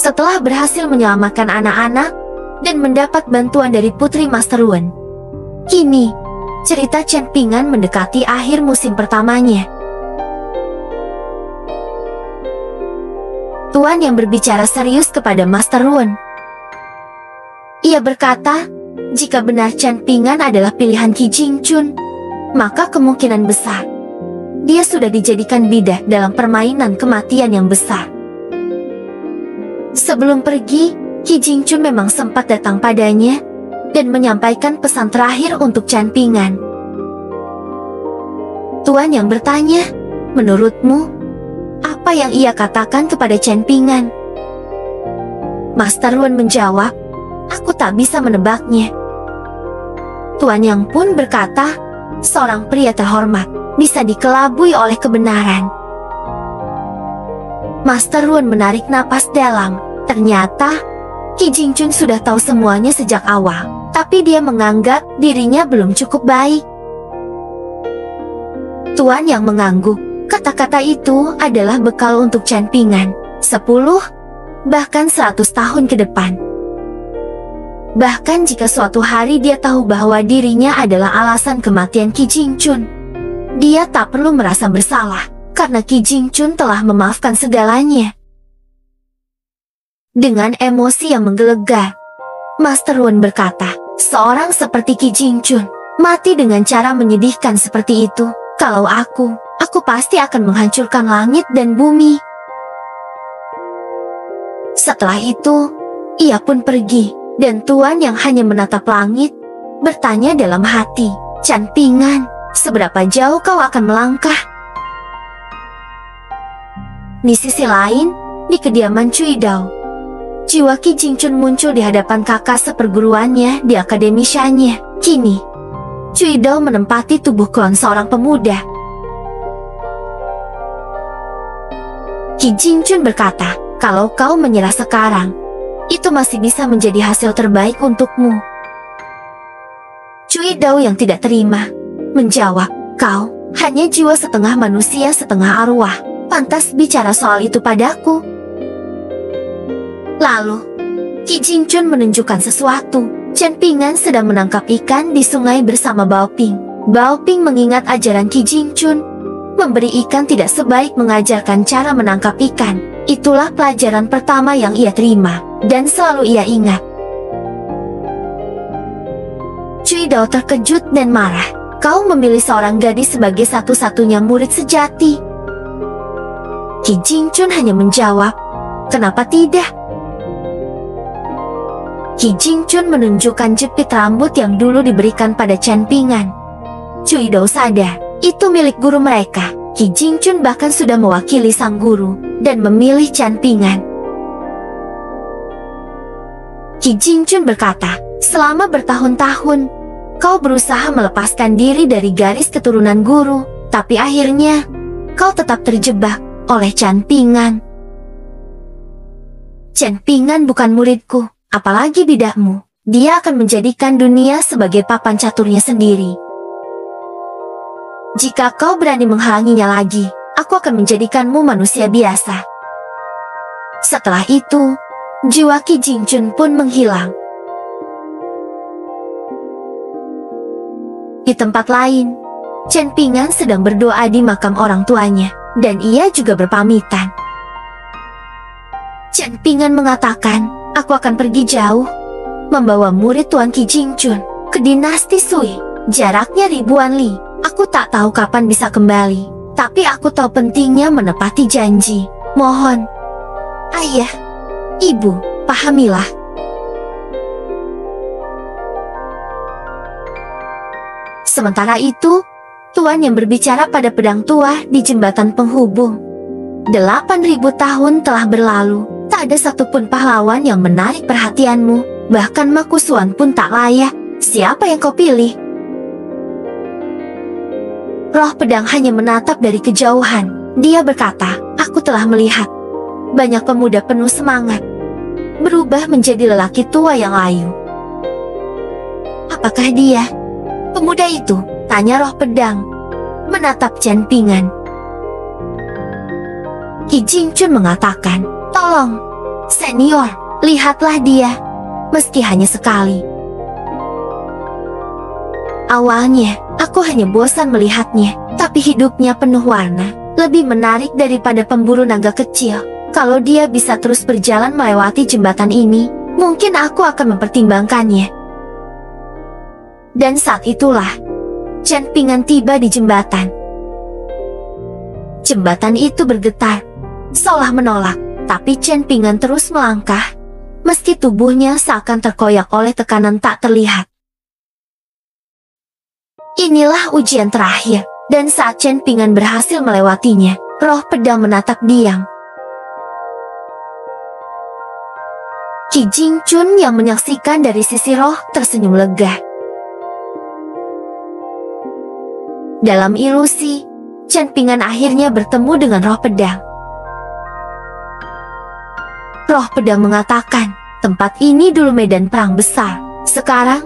Setelah berhasil menyelamatkan anak-anak dan mendapat bantuan dari Putri Master Wen, kini cerita Chen Ping'an mendekati akhir musim pertamanya. Tuan yang berbicara serius kepada Master Wen. Ia berkata, jika benar Chen Ping'an adalah pilihan Qi Jingchun, maka kemungkinan besar dia sudah dijadikan bidah dalam permainan kematian yang besar. Sebelum pergi, Qi Jingchun memang sempat datang padanya dan menyampaikan pesan terakhir untuk Chen Ping'an. Tuan yang bertanya, menurutmu, apa yang ia katakan kepada Chen Ping'an? Master Wen menjawab, aku tak bisa menebaknya. Tuan yang pun berkata, seorang pria terhormat bisa dikelabui oleh kebenaran. Master Wen menarik napas dalam. Ternyata, Qi Jingchun sudah tahu semuanya sejak awal, tapi dia menganggap dirinya belum cukup baik. Tuan yang mengangguk, kata-kata itu adalah bekal untuk Chen Ping'an 10, bahkan 100 tahun ke depan. Bahkan jika suatu hari dia tahu bahwa dirinya adalah alasan kematian Qi Jingchun, dia tak perlu merasa bersalah, karena Qi Jingchun telah memaafkan segalanya. Dengan emosi yang menggelegar, Master Wen berkata, seorang seperti Qi Jingchun mati dengan cara menyedihkan seperti itu. Kalau aku pasti akan menghancurkan langit dan bumi. Setelah itu, ia pun pergi, dan Tuan yang hanya menatap langit bertanya dalam hati, Chen Ping'an, seberapa jauh kau akan melangkah? Di sisi lain, di kediaman Cui Dao, jiwa Qi Jingchun muncul di hadapan kakak seperguruannya di Akademi Shanye. Kini, Cui Dao menempati tubuh klon seorang pemuda. Qi Jingchun berkata, kalau kau menyerah sekarang, itu masih bisa menjadi hasil terbaik untukmu. Cui Dao yang tidak terima, menjawab, kau hanya jiwa setengah manusia setengah arwah, pantas bicara soal itu padaku. Lalu, Qi Jingchun menunjukkan sesuatu. Chen Ping'an sedang menangkap ikan di sungai bersama Bao Ping. Bao Ping mengingat ajaran Qi Jingchun, memberi ikan tidak sebaik mengajarkan cara menangkap ikan. Itulah pelajaran pertama yang ia terima, dan selalu ia ingat. Cui Dao terkejut dan marah. Kau memilih seorang gadis sebagai satu-satunya murid sejati. Qi Jingchun hanya menjawab, kenapa tidak? Qi Jingchun menunjukkan jepit rambut yang dulu diberikan pada Chen Ping'an. Cui Dao sadar, itu milik guru mereka. Qi Jingchun bahkan sudah mewakili sang guru, dan memilih Chen Ping'an. Qi Jingchun berkata, selama bertahun-tahun, kau berusaha melepaskan diri dari garis keturunan guru, tapi akhirnya, kau tetap terjebak oleh Chen Ping'an. Chen Ping'an bukan muridku. Apalagi bidakmu, dia akan menjadikan dunia sebagai papan caturnya sendiri. Jika kau berani menghalanginya lagi, aku akan menjadikanmu manusia biasa. Setelah itu, jiwa Qi Jingchun pun menghilang. Di tempat lain, Chen Ping'an sedang berdoa di makam orang tuanya, dan ia juga berpamitan. Chen Ping'an mengatakan, aku akan pergi jauh, membawa murid Tuan Qi Jingchun ke dinasti Sui. Jaraknya ribuan li. Aku tak tahu kapan bisa kembali, tapi aku tahu pentingnya menepati janji. Mohon, ayah, ibu, pahamilah. Sementara itu, Tuan yang berbicara pada pedang tua di jembatan penghubung. 8.000 tahun telah berlalu. Tak ada satupun pahlawan yang menarik perhatianmu, bahkan Ma Kusuan pun tak layak. Siapa yang kau pilih? Roh pedang hanya menatap dari kejauhan. Dia berkata, aku telah melihat banyak pemuda penuh semangat berubah menjadi lelaki tua yang layu. Apakah dia pemuda itu? Tanya roh pedang, menatap Chen Pingan. Qi Jingchun mengatakan, tolong, senior, lihatlah dia, meski hanya sekali. Awalnya, aku hanya bosan melihatnya, tapi hidupnya penuh warna, lebih menarik daripada pemburu naga kecil. Kalau dia bisa terus berjalan melewati jembatan ini, mungkin aku akan mempertimbangkannya. Dan saat itulah, Chen Pingan tiba di jembatan. Jembatan itu bergetar, seolah menolak, tapi Chen Pingan terus melangkah, meski tubuhnya seakan terkoyak oleh tekanan tak terlihat. Inilah ujian terakhir, dan saat Chen Pingan berhasil melewatinya, roh pedang menatap diam. Qi Jingchun yang menyaksikan dari sisi roh tersenyum lega. Dalam ilusi, Chen Pingan akhirnya bertemu dengan roh pedang. Roh pedang mengatakan, tempat ini dulu medan perang besar, sekarang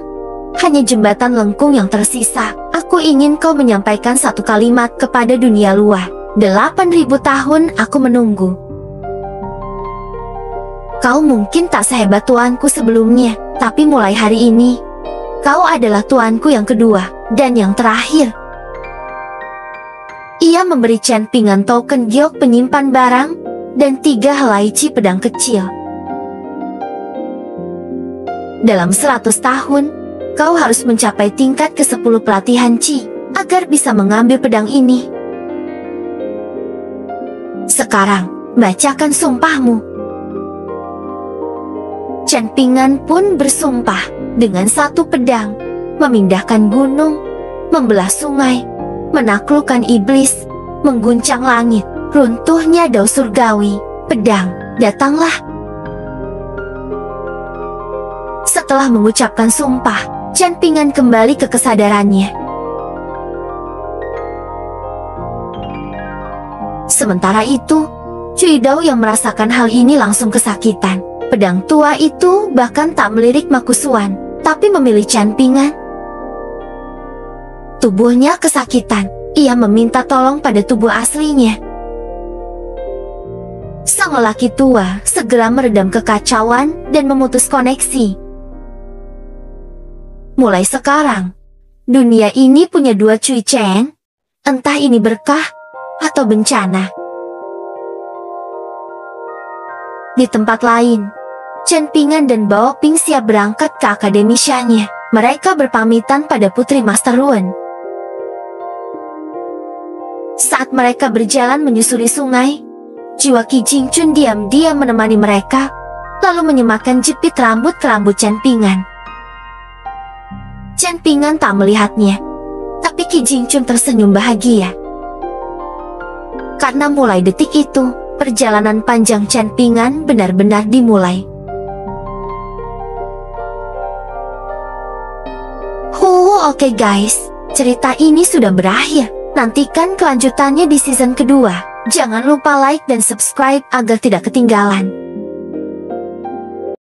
hanya jembatan lengkung yang tersisa. Aku ingin kau menyampaikan satu kalimat kepada dunia luar. 8.000 tahun aku menunggu. Kau mungkin tak sehebat tuanku sebelumnya, tapi mulai hari ini, kau adalah tuanku yang kedua, dan yang terakhir. Ia memberi Chen Pingan token giok penyimpan barang, dan 3 helai chi pedang kecil. Dalam 100 tahun, kau harus mencapai tingkat ke-10 pelatihan Qi, agar bisa mengambil pedang ini. Sekarang, bacakan sumpahmu. Chen Pingan pun bersumpah, dengan 1 pedang, memindahkan gunung, membelah sungai, menaklukkan iblis, mengguncang langit, runtuhnya dao surgawi, pedang, datanglah. Setelah mengucapkan sumpah, Chen Pingan kembali ke kesadarannya. Sementara itu, Cui Dao yang merasakan hal ini langsung kesakitan. Pedang tua itu bahkan tak melirik Makusuan, tapi memilih Chen Pingan. Tubuhnya kesakitan, ia meminta tolong pada tubuh aslinya. Sang lelaki tua segera meredam kekacauan dan memutus koneksi. Mulai sekarang, dunia ini punya 2 Cui Cheng, entah ini berkah atau bencana. Di tempat lain, Chen Pingan dan Bao Ping siap berangkat ke akademi Shanya. Mereka berpamitan pada Putri Master Ruan. Saat mereka berjalan menyusuri sungai, jiwa Qi Jingchun diam-diam menemani mereka, lalu menyematkan jepit rambut ke rambut Chen Pingan. Chen Pingan tak melihatnya, tapi Qi Jingchun tersenyum bahagia. Karena mulai detik itu, perjalanan panjang Chen Pingan benar-benar dimulai. Oke guys, cerita ini sudah berakhir. Nantikan kelanjutannya di season kedua. Jangan lupa like dan subscribe agar tidak ketinggalan.